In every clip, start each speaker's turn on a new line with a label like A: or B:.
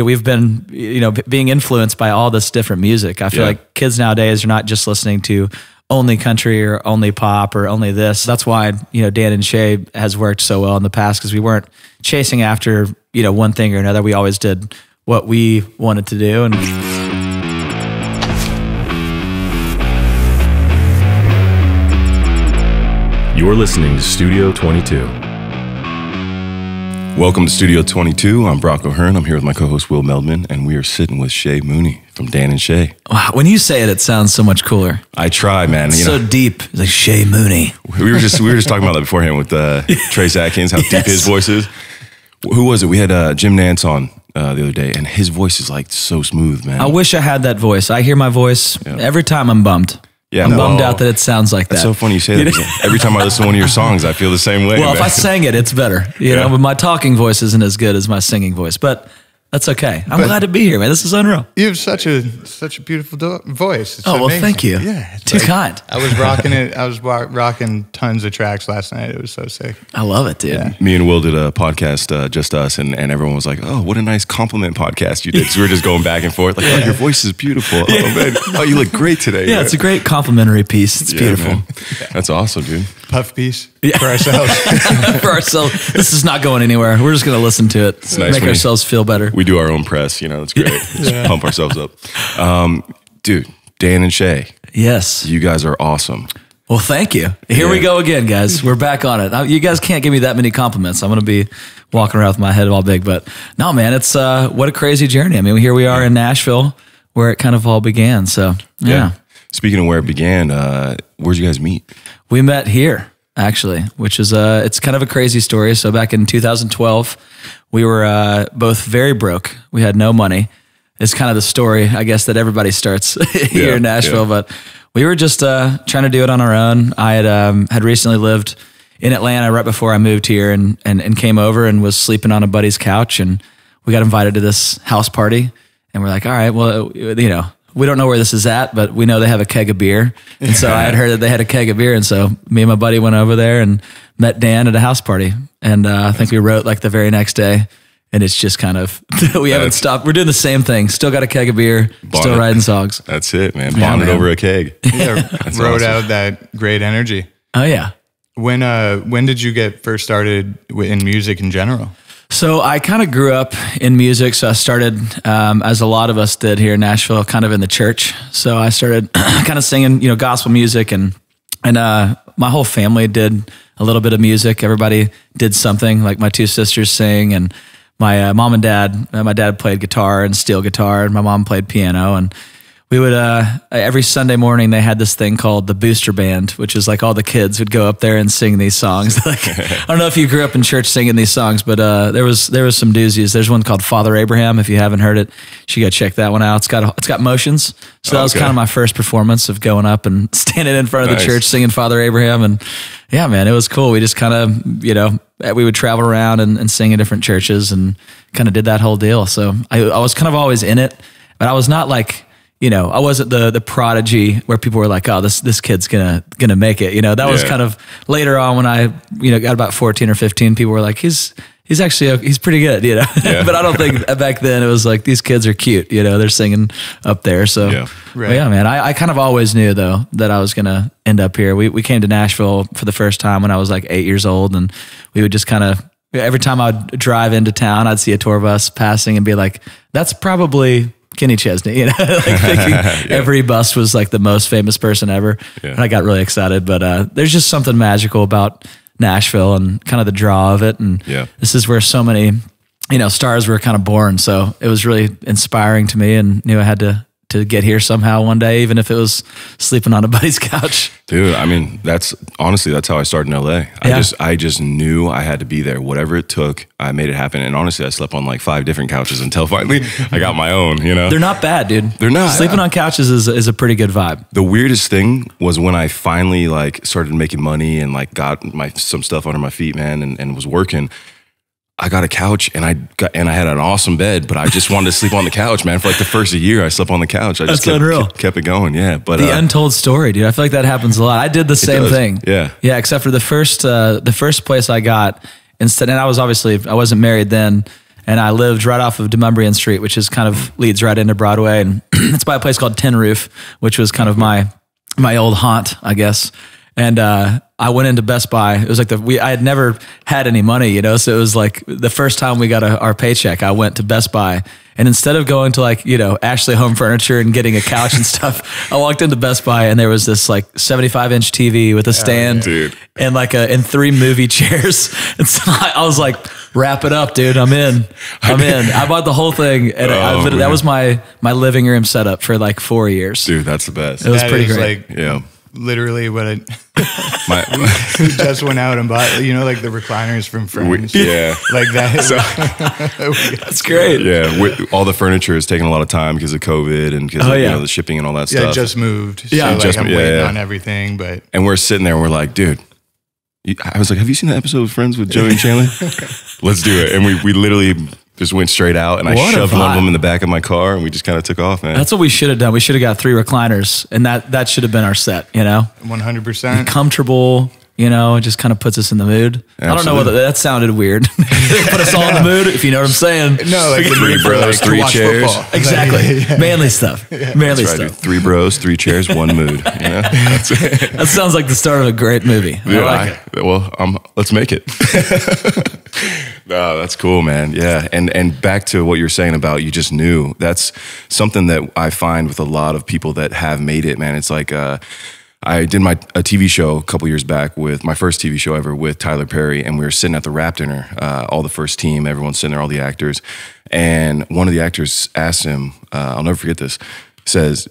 A: we've been, being influenced by all this different music. I feel like kids nowadays are not just listening to only country or only pop or only this. That's why, Dan and Shay has worked so well in the past, because we weren't chasing after, one thing or another. We always did what we wanted to do. And
B: you're listening to Studio 22.
C: Welcome to Studio 22. I'm Brock O'Hearn. I'm here with my co-host Will Meldman, and we are sitting with Shay Mooney from Dan and Shay.
A: Wow, when you say it, it sounds so much cooler.
C: I try, man.
A: It's so deep. It's like Shay Mooney.
C: We were just talking about that beforehand with Trace Atkins, how deep his voice is. Who was it? We had Jim Nance on the other day, and his voice is like so smooth, man.
A: I wish I had that voice. I hear my voice every time I'm bummed.
C: Yeah,
A: I'm bummed out that it sounds like that.
C: That's so funny you say that. Every time I listen to one of your songs, I feel the same way.
A: Well,
C: man.
A: if I sang it, it's better. You know, but my talking voice isn't as good as my singing voice. But that's okay. I'm glad to be here, man. This is unreal.
D: You have such a beautiful voice. It's
A: well, thank you.
D: Yeah,
A: too kind.
D: I was rocking it. I was rocking tons of tracks last night. It was so sick.
A: I love it, dude. Yeah.
C: Me and Will did a podcast, just us, and everyone was like, "Oh, what a nice compliment podcast you did." So we were just going back and forth, like, "Oh, your voice is beautiful. Oh man, oh you look great today."
A: Yeah, it's a great complimentary piece. It's beautiful.
C: That's awesome, dude.
D: Puff piece for ourselves.
A: For ourselves. This is not going anywhere. We're just going to listen to it.
C: It's nice
A: make ourselves feel better.
C: We do our own press. It's great. Just pump ourselves up. Dude, Dan and Shay.
A: Yes.
C: You guys are awesome.
A: Well, thank you. Here we go again, guys. We're back on it. You guys can't give me that many compliments. I'm going to be walking around with my head all big. But no, man, it's what a crazy journey. I mean, here we are in Nashville where it kind of all began. So, yeah.
C: Speaking of where it began, where'd you guys meet?
A: We met here, actually, which is it's kind of a crazy story. So back in 2012, we were both very broke. We had no money. It's kind of the story, I guess, that everybody starts here in Nashville. But we were just trying to do it on our own. I had recently lived in Atlanta right before I moved here and came over and was sleeping on a buddy's couch. And we got invited to this house party. And we're like, all right, well, we don't know where this is at, but we know they have a keg of beer. And so I had heard that they had a keg of beer. And so me and my buddy went over there and met Dan at a house party. And I think we wrote like the very next day. And it's just kind of, we haven't stopped. We're doing the same thing. Still got a keg of beer, still writing songs.
C: That's it, man. Bonded over a keg.
D: Yeah, wrote out that great energy.
A: Oh, yeah.
D: When did you get first started in music in general?
A: So I kind of grew up in music. So I started, as a lot of us did here in Nashville, kind of in the church. So I started kind of singing, gospel music, and my whole family did a little bit of music. Everybody did something. Like my two sisters sing, and my mom and dad. My dad played guitar and steel guitar, and my mom played piano. And we would every Sunday morning they had this thing called the Booster Band, which is like all the kids would go up there and sing these songs. Like, I don't know if you grew up in church singing these songs, but there was some doozies. There's one called Father Abraham. If you haven't heard it, you should go check that one out. It's got motions. So that was kind of my first performance of going up and standing in front of the church singing Father Abraham. And yeah, man, it was cool. We just kind of we would travel around and sing in different churches and kind of did that whole deal. So I was kind of always in it, but I was not like, I wasn't the prodigy where people were like, oh, this kid's gonna make it. That was kind of later on when I, got about 14 or 15, people were like, he's pretty good, But I don't think back then it was like, these kids are cute, they're singing up there. So yeah, man, I kind of always knew though that I was gonna end up here. We came to Nashville for the first time when I was like 8 years old, and we would just kind of, every time I would drive into town, I'd see a tour bus passing and be like, that's probably Kenney Chesney, like thinking every bus was like the most famous person ever. Yeah. And I got really excited, but there's just something magical about Nashville and kind of the draw of it. And this is where so many, stars were kind of born. So it was really inspiring to me, and knew I had to get here somehow one day, even if it was sleeping on a buddy's couch.
C: Dude, I mean, that's how I started in LA. I just knew I had to be there. Whatever it took, I made it happen. And honestly, I slept on like 5 different couches until finally I got my own, They're not
A: bad, dude.
C: They're not.
A: Sleeping on couches is a pretty good vibe.
C: The weirdest thing was when I finally like started making money and like got some stuff under my feet, man, and was working. I got a couch and I had an awesome bed, but I just wanted to sleep on the couch, man. For like the first year, I slept on the couch. I just kept it going, yeah. But
A: the untold story, dude. I feel like that happens a lot. I did the same thing,
C: yeah.
A: Except for the first place I got instead, and I wasn't married then, and I lived right off of Demumbrian Street, which is kind of leads right into Broadway, and it's by a place called Tin Roof, which was kind of my old haunt, I guess. And I went into Best Buy. It was like I had never had any money, you know, so it was like the first time we got our paycheck, I went to Best Buy. And instead of going to like, you know, Ashley Home Furniture and getting a couch and stuff, I walked into Best Buy and there was this like 75-inch TV with a stand and like and 3 movie chairs. And so I was like, wrap it up, dude. I'm in. I bought the whole thing. And that was my living room setup for like 4 years.
C: Dude, that's the best.
A: It was pretty great.
D: Like, literally what we just went out and bought, you know, like the recliners from Friends. Like that.
A: That's great.
C: Yeah. All the furniture is taking a lot of time because of COVID and because of, you know, the shipping and all that stuff.
D: Yeah, just moved.
A: Yeah.
D: So like I'm waiting on everything, but.
C: And we're sitting there and we're like, dude, I was like, have you seen the episode of Friends with Joey and Chandler? Let's do it. And we literally just went straight out and I shoved one of them in the back of my car and we just kind of took off, man.
A: That's what we should have done. We should have got 3 recliners and that should have been our set, you know?
D: 100%.
A: Comfortable, you know, it just kind of puts us in the mood. Absolutely. I don't know whether that sounded weird. Put us all in the mood, if you know what I'm saying.
D: No, like
C: 3 bros, 3 chairs.
D: Football.
A: Exactly. Manly stuff. Manly stuff.
C: Dude. 3 bros, 3 chairs, 1 mood. You know? That's it.
A: That sounds like the start of a great movie. I like it.
C: Well, let's make it. No, that's cool, man. Yeah. And back to what you're saying about you just knew. That's something that I find with a lot of people that have made it, man. It's like I did a TV show a couple years back with my first TV show ever with Tyler Perry, and we were sitting at the rap dinner, all the first team, everyone's sitting there, all the actors. And one of the actors asked him, I'll never forget this, says,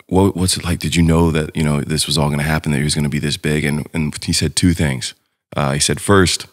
C: what's it like? Did you know that, you know, this was all going to happen, that he was going to be this big? And he said 2 things. He said, first,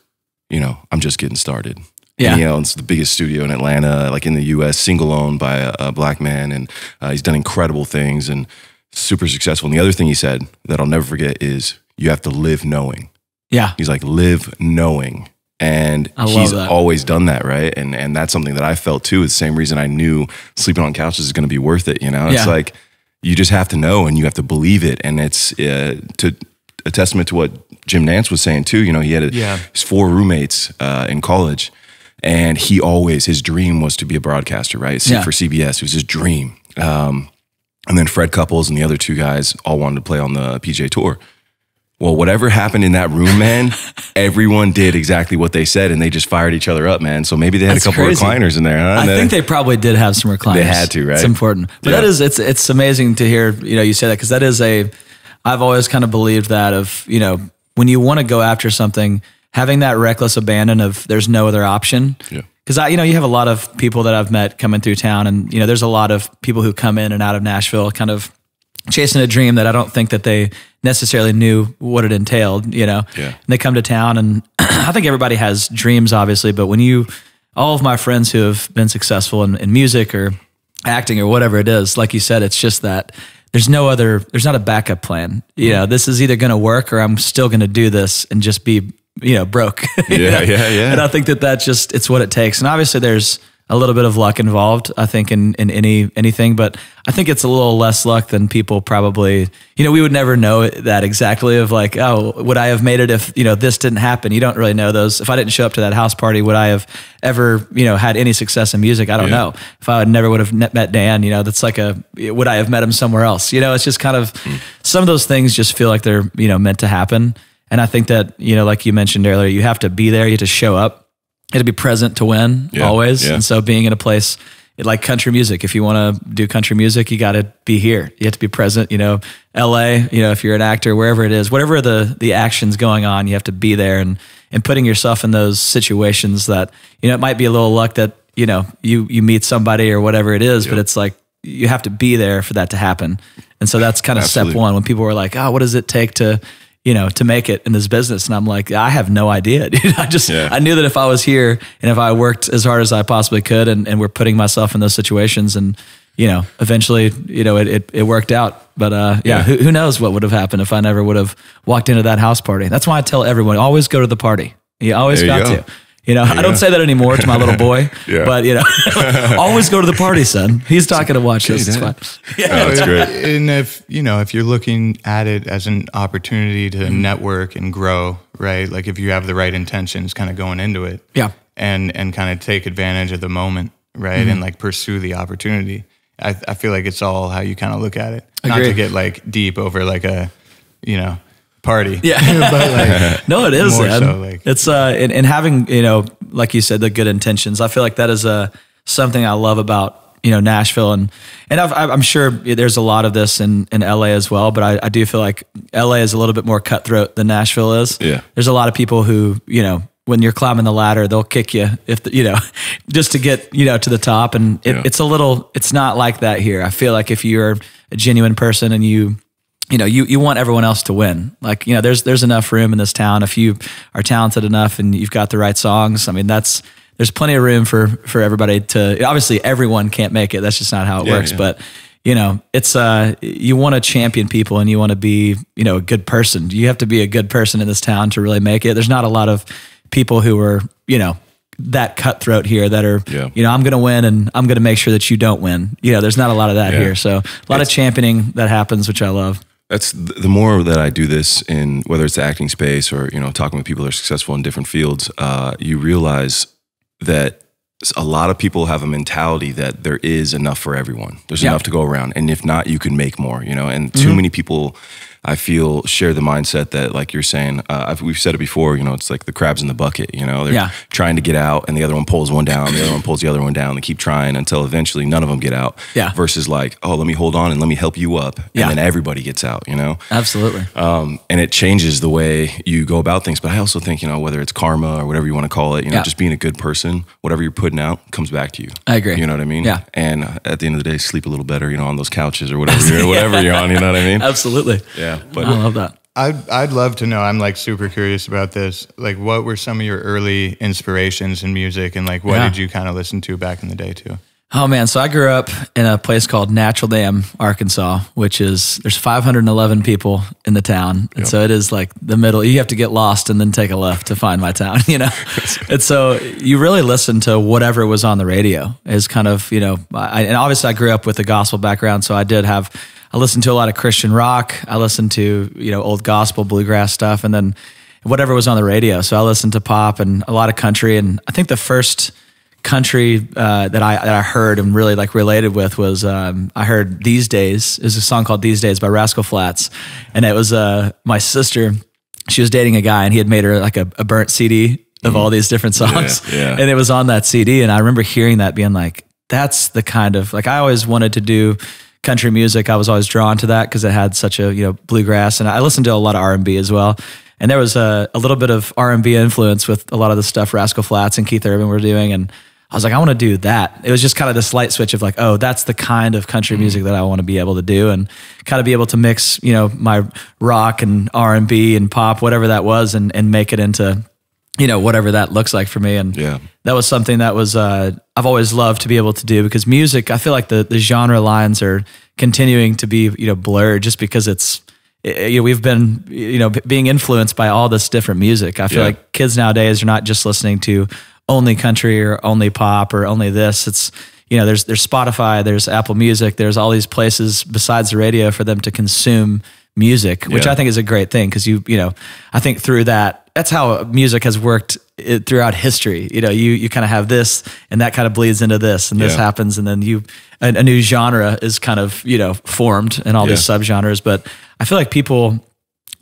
C: you know, I'm just getting started. Yeah. And he owns the biggest studio in Atlanta, like in the US, single owned by a black man. And he's done incredible things and super successful. And the other thing he said that I'll never forget is you have to live knowing. Yeah. He's like, live knowing. And he's always done that, right? And that's something that I felt too. It's the same reason I knew sleeping on couches is going to be worth it, you know? It's like, you just have to know and you have to believe it. And it's to a testament to what Jim Nance was saying too. You know, he had his 4 roommates in college, and his dream was to be a broadcaster, right? For CBS, it was his dream. And then Fred Couples and the other 2 guys all wanted to play on the PGA Tour. Well, whatever happened in that room, man, everyone did exactly what they said, and they just fired each other up, man. So maybe they had a couple of recliners in there. Huh?
A: I think they probably did have some recliners.
C: They had to, right?
A: It's important. But it's amazing to hear, you know, you say that, because that is I've always kind of believed that of, you know, when you want to go after something, having that reckless abandon of there's no other option. Yeah. Because you know, you have a lot of people that I've met coming through town, and you know, there's a lot of people who come in and out of Nashville, kind of chasing a dream that I don't think that they necessarily knew what it entailed. You know, and they come to town, and I think everybody has dreams, obviously, but when all of my friends who have been successful in music or acting or whatever it is, like you said, it's just that there's not a backup plan. You know, this is either going to work or I'm still going to do this and just be, you know, broke. Yeah. And I think it's what it takes. And obviously there's a little bit of luck involved, I think, in anything, but I think it's a little less luck than people probably, you know, we would never know that exactly of like, oh, would I have made it if, you know, this didn't happen? You don't really know those. If I didn't show up to that house party, would I have ever, you know, had any success in music? I don't know. If I never would have met Dan, you know, that's like would I have met him somewhere else? You know, it's just kind of, some of those things just feel like they're, you know, meant to happen. And I think that, you know, like you mentioned earlier, you have to be there, you have to show up. You have to be present to win always. And so being in a place like country music, if you want to do country music, you got to be here. You have to be present, you know, LA, you know, if you're an actor, wherever it is, whatever the action's going on, you have to be there and putting yourself in those situations that, you know, it might be a little luck that, you know, you meet somebody or whatever it is, but it's like, you have to be there for that to happen. And so that's kind of step one when people were like, oh, what does it take to, you know, to make it in this business? And I'm like, I have no idea. I knew that if I was here and if I worked as hard as I possibly could and we're putting myself in those situations and, you know, eventually, you know, it worked out. But who knows what would have happened if I never would have walked into that house party. That's why I tell everyone, always go to the party. You always got to. You know, I don't say that anymore to my little boy, but you know, always go to the party, son. He's talking to watch this. It's fine.
C: That's great.
D: And if you're looking at it as an opportunity to network and grow, right? Like if you have the right intentions kind of going into it.
A: Yeah.
D: and kind of take advantage of the moment, right? And like pursue the opportunity. I feel like it's all how you kind of look at it. Not to get like deep over like a, you know, party.
A: Yeah.
D: But like,
A: no, it is.
D: more so, like,
A: It's and having, you know, like you said, the good intentions. I feel like that is something I love about, you know, Nashville, and I'm sure there's a lot of this in LA as well, but I do feel like LA is a little bit more cutthroat than Nashville is.
C: Yeah.
A: There's a lot of people who, you know, when you're climbing the ladder, they'll kick you you know, just to get, you know, to the top. And it's not like that here. I feel like if you're a genuine person and you know, you want everyone else to win. Like, you know, there's enough room in this town. If you are talented enough and you've got the right songs, I mean, there's plenty of room for everybody to, obviously everyone can't make it. That's just not how it works. Yeah. But, you know, it's, you want to champion people and you want to be, you know, a good person. You have to be a good person in this town to really make it. There's not a lot of people who are, you know, that cutthroat here that are, you know, I'm going to win and I'm going to make sure that you don't win. You know, there's not a lot of that here. So a lot of championing that happens, which I love. That's
C: the more that I do this in, whether it's the acting space or, you know, talking with people that are successful in different fields, you realize that a lot of people have a mentality that there is enough for everyone. There's enough to go around. And if not, you can make more, you know, and too many people, I feel, share the mindset that, like you're saying, we've said it before, you know, it's like the crabs in the bucket, you know, they're trying to get out and the other one pulls one down, the other one pulls the other one down. They keep trying until eventually none of them get out versus like, oh, let me hold on and let me help you up. And then everybody gets out, you know?
A: Absolutely.
C: And it changes the way you go about things. But I also think, you know, whether it's karma or whatever you want to call it, you know, just being a good person, whatever you're putting out comes back to you.
A: I agree.
C: You know what I mean?
A: Yeah.
C: And at the end of the day, sleep a little better, you know, on those couches or whatever you're on, you know what I mean?
A: Absolutely.
C: Yeah. But
A: I love that.
D: I'd love to know. I'm like super curious about this. Like, what were some of your early inspirations in music, and like, what did you kind of listen to back in the day too?
A: Oh man, so I grew up in a place called Natural Dam, Arkansas, which is, there's 511 people in the town. And so it is like the middle, you have to get lost and then take a left to find my town, you know? And so you really listen to whatever was on the radio is kind of, you know, and obviously I grew up with a gospel background. So I listened to a lot of Christian rock. I listened to, you know, old gospel, bluegrass stuff, and then whatever was on the radio. So I listened to pop and a lot of country. And I think the first country that I heard and really like related with was I heard These Days. There's a song called These Days by Rascal Flatts, and it was my sister. She was dating a guy and he had made her like a burnt CD of all these different songs, and it was on that CD. And I remember hearing that, being like, that's the kind of, like, I always wanted to do country music. I was always drawn to that because it had such a, you know, bluegrass, and I listened to a lot of R&B as well. And there was a little bit of R&B influence with a lot of the stuff Rascal Flatts and Keith Urban were doing. And I was like, I want to do that. It was just kind of this light switch of like, oh, that's the kind of country music that I want to be able to do, and kind of be able to mix, you know, my rock and R&B and pop, whatever that was, and make it into, you know, whatever that looks like for me. And that was something that was, I've always loved to be able to do, because music, I feel like the genre lines are continuing to be, you know, blurred, just because it's, you know, we've been, you know, being influenced by all this different music. I feel like kids nowadays are not just listening to only country or only pop or only this. It's, you know, there's Spotify, there's Apple Music, there's all these places besides the radio for them to consume music, which I think is a great thing, because you know, I think through that's how music has worked throughout history. You know, you kind of have this, and that kind of bleeds into this, and this happens, and then a new genre is kind of, you know, formed, and all these subgenres. But I feel like people,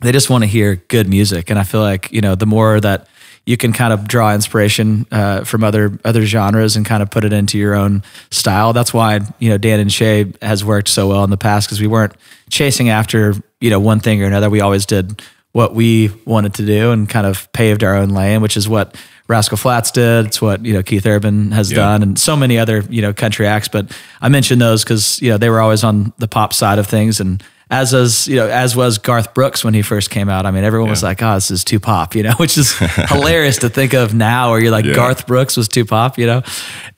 A: they just want to hear good music, and I feel like, you know, the more that you can kind of draw inspiration from other genres and kind of put it into your own style. That's why, you know, Dan and Shay has worked so well in the past, because we weren't chasing after, you know, one thing or another. We always did what we wanted to do and kind of paved our own lane, which is what Rascal Flatts did. It's what, you know, Keith Urban has done, and so many other, you know, country acts. But I mentioned those because, you know, they were always on the pop side of things, and as was Garth Brooks when he first came out. I mean, everyone was like, oh, this is too pop, you know, which is hilarious to think of now, where you're like, Garth Brooks was too pop, you know?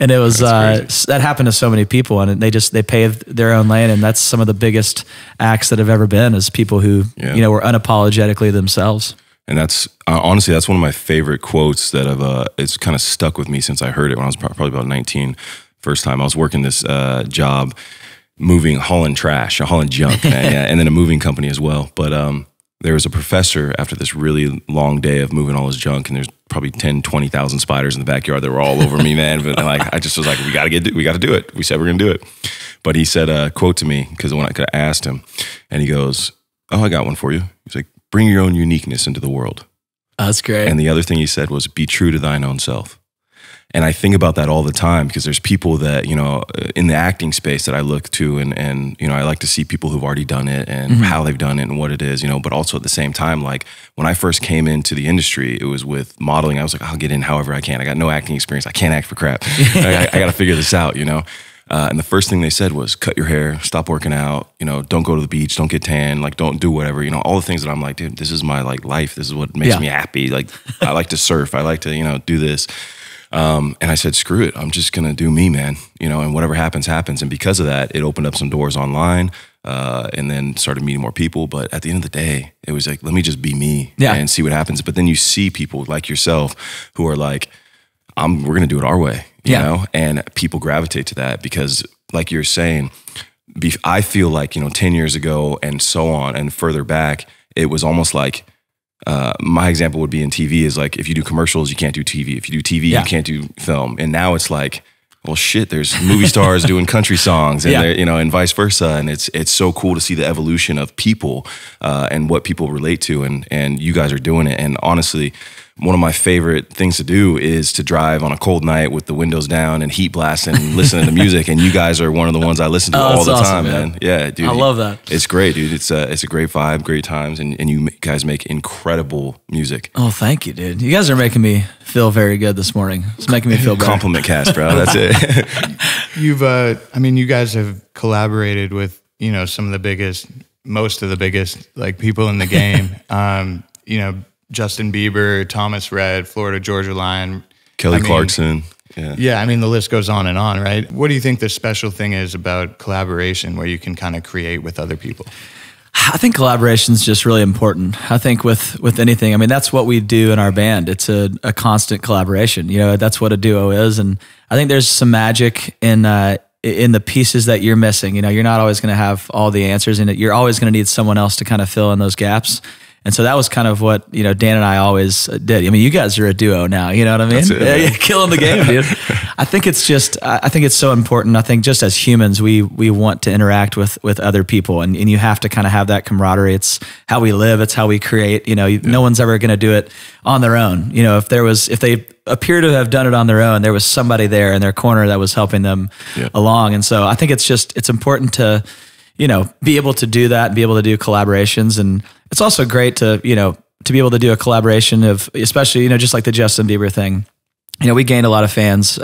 A: And it was, that happened to so many people, and they paved their own lane. And that's some of the biggest acts that have ever been, is people who, you know, were unapologetically themselves. And that's, honestly, that's one of my favorite quotes that it's kind of stuck with me since I heard it when I was probably about 19. First time I was working this hauling trash, hauling junk, man, and then a moving company as well. But
C: there was a professor after this really long day of moving all his junk, and there's probably 10, 20,000 spiders in the backyard that were all over me, man. But like, I just was like, we got to do it. We said we're going to do it. But he said a quote to me, because when I asked him, and he goes, "Oh, I got one for you." He's like, "Bring your own uniqueness into the world."
A: That's great.
C: And the other thing he said was, "Be true to thine own self." And I think about that all the time, because there's people that, you know, in the acting space that I look to, and you know, I like to see people who've already done it and how they've done it and what it is, you know, but also at the same time, like when I first came into the industry, it was with modeling. I was like, I'll get in however I can. I got no acting experience. I can't act for crap. I got to figure this out, you know? And the first thing they said was, cut your hair, stop working out, you know, don't go to the beach, don't get tan, like don't do whatever, you know, all the things that I'm like, dude, this is my like life. This is what makes me happy. Like I like to surf. I like to, you know, do this. And I said, screw it. I'm just going to do me, man, you know, and whatever happens, happens. And because of that, it opened up some doors online, and then started meeting more people. But at the end of the day, it was like, let me just be me and see what happens. But then you see people like yourself who are like, we're going to do it our way, you know, and people gravitate to that because like you're saying, I feel like, you know, 10 years ago and so on and further back, it was almost like, my example would be in TV is like, if you do commercials, you can't do TV. If you do TV, you can't do film. And now it's like, well, shit, there's movie stars doing country songs and you know, and vice versa. And it's so cool to see the evolution of people, and what people relate to. And you guys are doing it. And honestly, one of my favorite things to do is to drive on a cold night with the windows down and heat blasting and listening to music. And you guys are one of the ones I listen to all the time, man. Yeah, dude.
A: I love that.
C: It's great, dude. It's a great vibe, great times. And you guys make incredible music.
A: Oh, thank you, dude. You guys are making me feel very good this morning. It's making me feel better.
C: Compliment cast, bro. That's it.
D: I mean, you guys have collaborated with, you know, most of the biggest like people in the game. You know, Justin Bieber, Thomas Rhett, Florida Georgia Line,
C: Kelly Clarkson.
D: Yeah, I mean, the list goes on, right? What do you think the special thing is about collaboration where you can kind of create with other people?
A: I think collaboration is just really important. I think with anything, I mean, that's what we do in our band. It's a constant collaboration. You know, that's what a duo is. And I think there's some magic in the pieces that you're missing. You know, you're not always going to have all the answers in it. You're always going to need someone else to kind of fill in those gaps. And so that was kind of what, you know, Dan and I always did. I mean, you guys are a duo now, you know what I mean? You're killing the game, dude. I think it's so important. I think just as humans, we want to interact with other people, and you have to kind of have that camaraderie. It's how we live. It's how we create. You know, no one's ever going to do it on their own. You know, if they appear to have done it on their own, there was somebody there in their corner that was helping them along. And so I think it's important to, you know, be able to do that and be able to do collaborations. And it's also great to, you know, to be able to do a collaboration of, especially, you know, just like the Justin Bieber thing. You know, we gained a lot of fans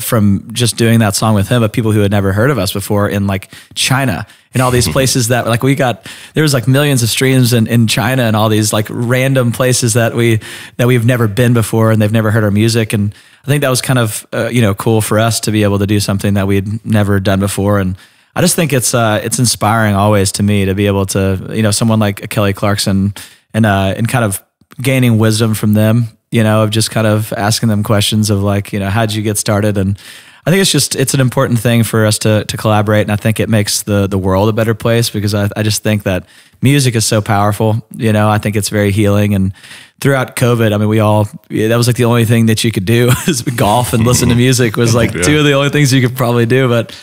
A: from just doing that song with him, of people who had never heard of us before in like China and all these places that like there was like millions of streams in China and all these like random places that we've never been before, and they've never heard our music. And I think that was kind of, you know, cool for us to be able to do something that we'd never done before. And I just think it's inspiring always to me to be able to, you know, someone like Kelly Clarkson and kind of gaining wisdom from them, you know, of just kind of asking them questions of like, you know, how'd you get started? And I think it's an important thing for us to collaborate. And I think it makes the world a better place, because I just think that music is so powerful. You know, I think it's very healing. And throughout COVID, I mean, that was like the only thing that you could do is golf and listen to music was like two of the only things you could probably do. But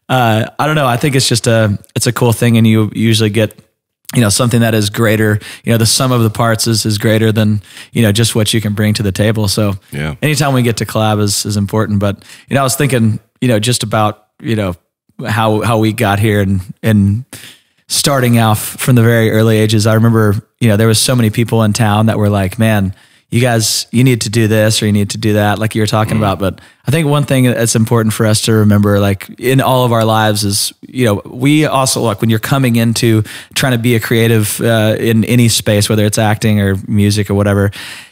A: I don't know. I think it's just it's a cool thing, and you usually get, you know, something that is greater. You know, the sum of the parts is greater than, you know, just what you can bring to the table. So anytime we get to collab is important. But, you know, I was thinking, you know, just about, you know, how we got here and starting off from the very early ages. I remember, you know, there was so many people in town that were like, man, you guys, you need to do this or you need to do that, like you were talking about. But I think one thing that's important for us to remember, like in all of our lives, is, you know, we also, like when you're coming into trying to be a creative in any space, whether it's acting or music or whatever,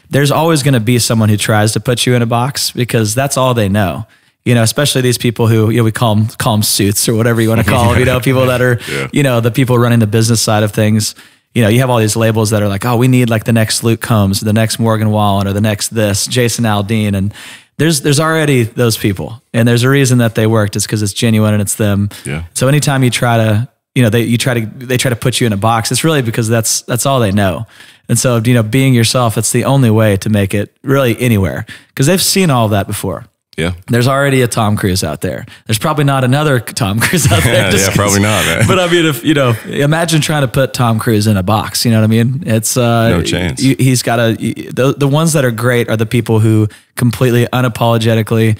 A: there's always going to be someone who tries to put you in a box, because that's all they know. You know, especially these people who, you know, we call them suits or whatever you want to call them, you know, people that are, you know, the people running the business side of things. You know, you have all these labels that are like, oh, we need like the next Luke Combs, or the next Morgan Wallen, or the next this, Jason Aldean. And there's already those people. And there's a reason that they worked. It's because it's genuine and it's them. Yeah. So anytime you try to, they try to put you in a box. It's really because that's all they know. And so, being yourself, it's the only way to make it really anywhere, because they've seen all of that before.
C: Yeah.
A: There's already a Tom Cruise out there. There's probably not another Tom Cruise out there.
C: Yeah, probably not, man.
A: But I mean, if imagine trying to put Tom Cruise in a box, you know what I mean? It's
C: no chance.
A: He's got the ones that are great are the people who completely unapologetically,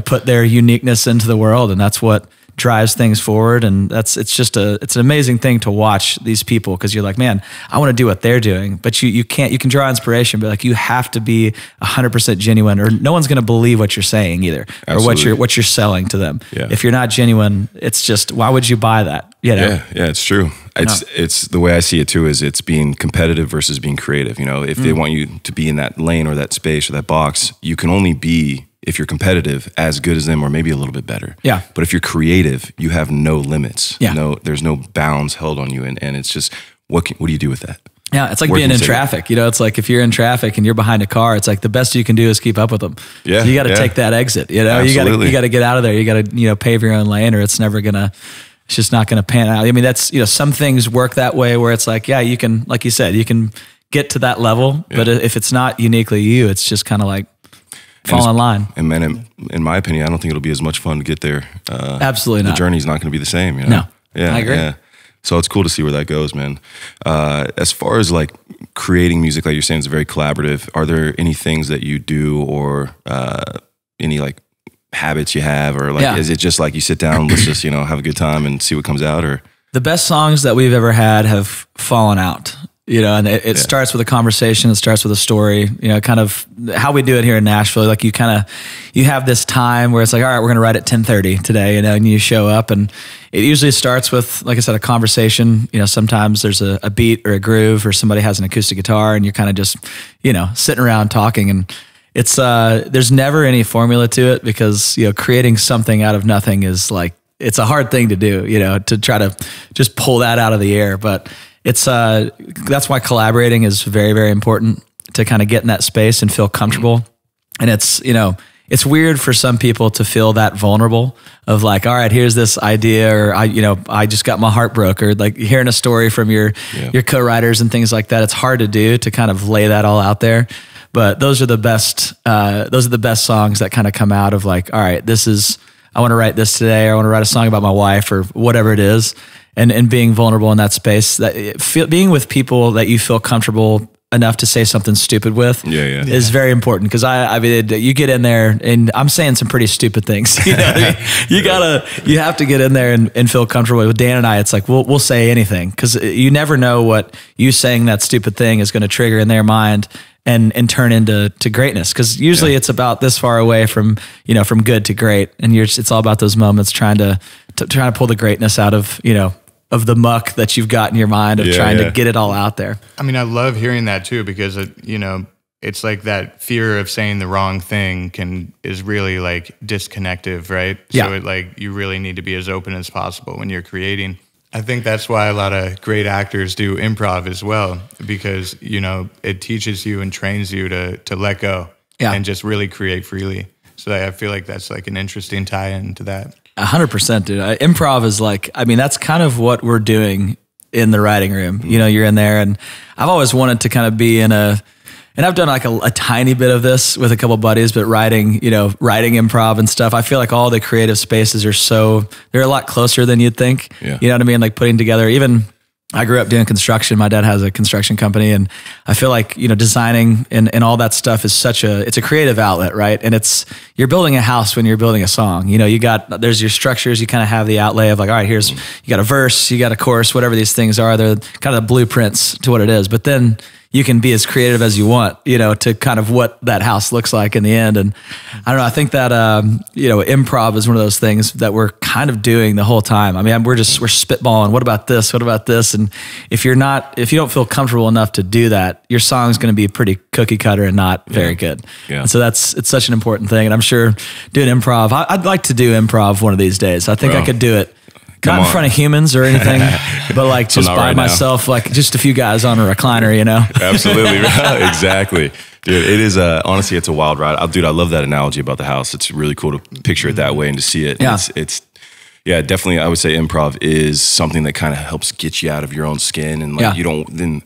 A: put their uniqueness into the world, and that's what drives things forward. And it's an amazing thing to watch these people, because you're like, man, I want to do what they're doing, but you can't. You can draw inspiration, but like you have to be 100% genuine, or no one's going to believe what you're saying either. Absolutely. Or what you're selling to them. Yeah. If you're not genuine, it's just, why would you buy that?
C: Yeah, it's true. It's the way I see it too, is it's being competitive versus being creative. If they want you to be in that lane or that space or that box, you can only be, if you're competitive, as good as them or maybe a little bit better.
A: Yeah.
C: But if you're creative, you have no limits.
A: Yeah.
C: There's no bounds held on you. And it's just, what do you do with that?
A: Yeah. It's like being in traffic. It's like if you're in traffic and you're behind a car, it's like the best you can do is keep up with them.
C: Yeah.
A: So you got to take that exit.
C: Absolutely.
A: You got to get out of there. You got to, pave your own lane, or it's just not going to pan out. I mean, that's, some things work that way where it's like, yeah, you can, like you said, you can get to that level, but if it's not uniquely you, it's just kind of like, fall in line.
C: And man, in my opinion, I don't think it'll be as much fun to get there.
A: Absolutely not.
C: The journey's not going to be the same.
A: No.
C: Yeah,
A: I agree.
C: Yeah. So it's cool to see where that goes, man. As far as like creating music, like you're saying, it's very collaborative. Are there any things that you do, or any like habits you have, or like, is it just like you sit down, let's just, have a good time and see what comes out? Or
A: the best songs that we've ever had have fallen out. And it starts with a conversation. It starts with a story, kind of how we do it here in Nashville. Like you have this time where it's like, all right, we're going to write at 10:30 today, and you show up, and it usually starts with, like I said, a conversation. Sometimes there's a beat or a groove, or somebody has an acoustic guitar, and you're kind of just, sitting around talking. And it's, there's never any formula to it, because, creating something out of nothing is like, it's a hard thing to do, to try to just pull that out of the air. But it's that's why collaborating is very, very important, to kind of get in that space and feel comfortable. And it's, it's weird for some people to feel that vulnerable of like, all right, here's this idea, or I just got my heart broke, or like hearing a story from your co-writers and things like that. It's hard to do, to kind of lay that all out there. But those are the best songs that kind of come out of like, all right, I want to write this today, or I want to write a song about my wife, or whatever it is. And being vulnerable in that space, being with people that you feel comfortable enough to say something stupid with is very important. Because I mean, you get in there, and I'm saying some pretty stupid things. You have to get in there and feel comfortable. With Dan and I, it's like we'll say anything, because you never know what you saying that stupid thing is going to trigger in their mind and turn into greatness. Because usually it's about this far away from from good to great, and it's all about those moments trying to pull the greatness out of of the muck that you've got in your mind of trying to get it all out there.
D: I mean, I love hearing that too, because it's like that fear of saying the wrong thing is really like disconnective, right?
A: Yeah.
D: So you really need to be as open as possible when you're creating. I think that's why a lot of great actors do improv as well, because it teaches you and trains you to let go and just really create freely. So I feel like that's like an interesting tie-in to that.
A: 100%, dude. Improv is like, I mean, that's kind of what we're doing in the writing room. You're in there, and I've always wanted to kind of be and I've done like a tiny bit of this with a couple buddies, but writing improv and stuff. I feel like all the creative spaces they're a lot closer than you'd think.
C: Yeah.
A: You know what I mean? Like putting together, even I grew up doing construction. My dad has a construction company, and I feel like, designing and all that stuff is it's a creative outlet, right? And you're building a house when you're building a song. There's your structures, you kind of have the outlay of like, all right, you got a verse, you got a chorus, whatever these things are, they're kind of the blueprints to what it is. But then you can be as creative as you want, to kind of what that house looks like in the end. And I don't know, I think that, improv is one of those things that we're kind of doing the whole time. I mean, we're spitballing. What about this? What about this? And if you don't feel comfortable enough to do that, your song's going to be pretty cookie cutter and not very good. Yeah. And so it's such an important thing. And I'm sure doing improv, I'd like to do improv one of these days. I think I could do it. Not in front of humans or anything, but like just by myself, like just a few guys on a recliner,
C: Absolutely. Exactly. Dude, it is honestly, it's a wild ride. Dude, I love that analogy about the house. It's really cool to picture it that way and to see it.
A: Yeah.
C: It's Yeah, definitely. I would say improv is something that kind of helps get you out of your own skin. And like, you don't, then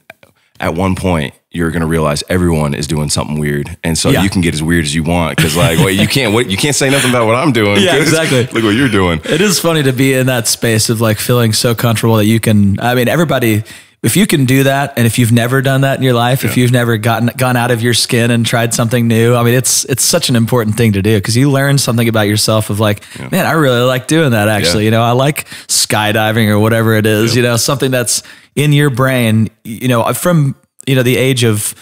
C: at one point you're going to realize everyone is doing something weird. And so you can get as weird as you want. Cause like, you can't say nothing about what I'm doing.
A: Yeah, exactly.
C: Look what you're doing.
A: It is funny to be in that space of like feeling so comfortable that you can, I mean, everybody, if you can do that, and if you've never done that in your life, if you've never gone out of your skin and tried something new, I mean, it's such an important thing to do, because you learn something about yourself of like, man, I really like doing that actually. You know, I like skydiving or whatever it is, you know, something that's in your brain, you know, from, you know, the age of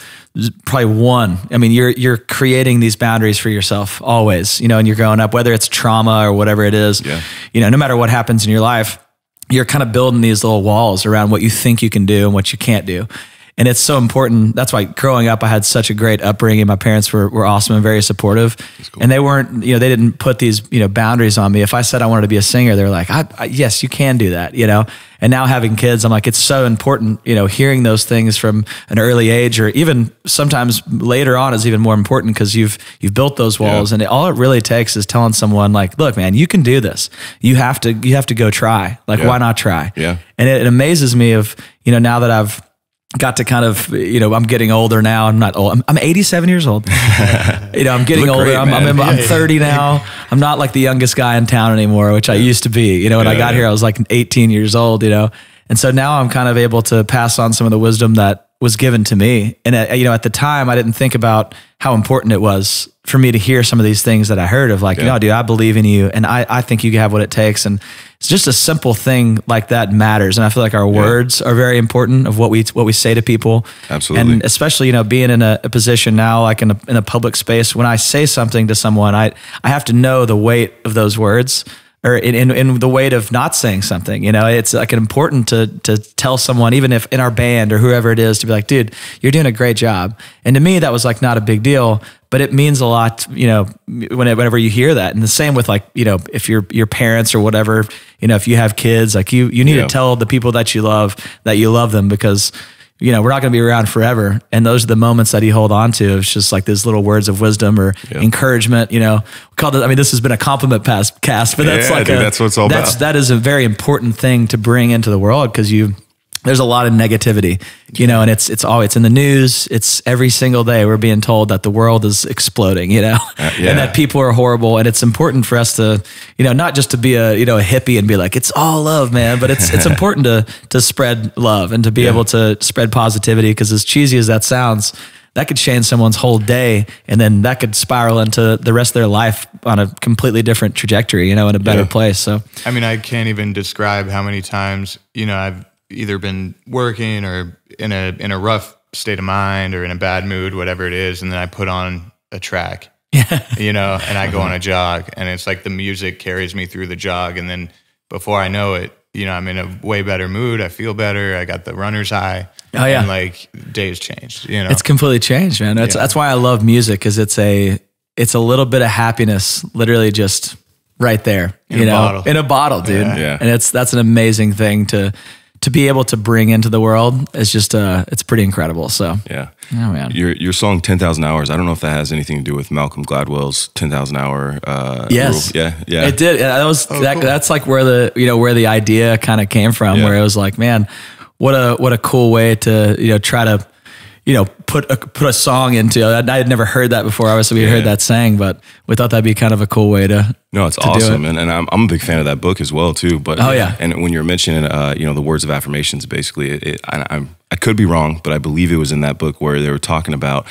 A: probably 1. I mean, you're creating these boundaries for yourself always, you know, and you're growing up, whether it's trauma or whatever it is, you know, no matter what happens in your life, you're kind of building these little walls around what you think you can do and what you can't do. And it's so important. That's why growing up, I had such a great upbringing. My parents were awesome and very supportive. Cool. And they weren't, you know, they didn't put these, you know, boundaries on me. If I said I wanted to be a singer, they were like, yes, you can do that, you know? And now having kids, I'm like, it's so important, you know, hearing those things from an early age, or even sometimes later on is even more important, because you've built those walls. And all it really takes is telling someone like, look, man, you can do this. You have to go try. Like, why not try? Yeah. And it amazes me of, you know, now that I've got to kind of, you know, I'm getting older now. I'm not old. I'm 87 years old. You know, I'm getting older. Great, I'm 30 now. I'm not like the youngest guy in town anymore, which I used to be. You know, when I got here, I was like 18 years old, you know. And so now I'm kind of able to pass on some of the wisdom that was given to me. And, you know, at the time, I didn't think about how important it was for me to hear some of these things that I heard of like, no, dude, I believe in you. And I think you have what it takes. And it's just a simple thing like that matters. And I feel like our words are very important of what we say to people.
C: Absolutely.
A: And especially, you know, being in a position now, like in a public space, when I say something to someone, I have to know the weight of those words, or in the weight of not saying something. You know, it's like important to tell someone, even if in our band or whoever it is, to be like, dude, you're doing a great job. And to me, that was like not a big deal, but it means a lot, you know, whenever you hear that. And the same with like, you know, if your parents or whatever, you know, if you have kids, like you need to tell the people that you love them, because, you know, we're not going to be around forever. And those are the moments that you hold on to. It's just like these little words of wisdom or encouragement, you know, I mean, this has been a compliment cast, but that's
C: that's what it's all about.
A: That is a very important thing to bring into the world, because there's a lot of negativity, you know, and it's in the news. It's every single day we're being told that the world is exploding, you know, and that people are horrible. And it's important for us to, you know, not just to be a hippie and be like, it's all love, man, but it's important to spread love and to be able to spread positivity. Because as cheesy as that sounds, that could change someone's whole day, and then that could spiral into the rest of their life on a completely different trajectory, you know, in a better place. So,
D: I mean, I can't even describe how many times, you know, I've either been working or in a rough state of mind or in a bad mood, whatever it is, and then I put on a track, you know, and I go on a jog, and it's like the music carries me through the jog, and then before I know it, you know, I'm in a way better mood. I feel better. I got the runner's high. Oh yeah, and like days changed. You know,
A: it's completely changed, man. That's why I love music, because it's a little bit of happiness, literally just right there, in a bottle, dude. Yeah. And that's an amazing thing to be able to bring into the world. It's just it's pretty incredible. So
C: oh
A: man,
C: your song 10,000 Hours, I don't know if that has anything to do with Malcolm Gladwell's 10,000 hour
A: yes
C: rule. Yeah
A: it did. Cool. That's like where the idea kind of came from, where it was like, man, what a cool way to, you know, try to, you know, put a song into. I had never heard that before. Obviously, we heard that saying, but we thought that'd be kind of a cool way to.
C: No, it's awesome, and I'm a big fan of that book as well too. But and when you're mentioning, you know, the words of affirmations, basically, I could be wrong, but I believe it was in that book where they were talking about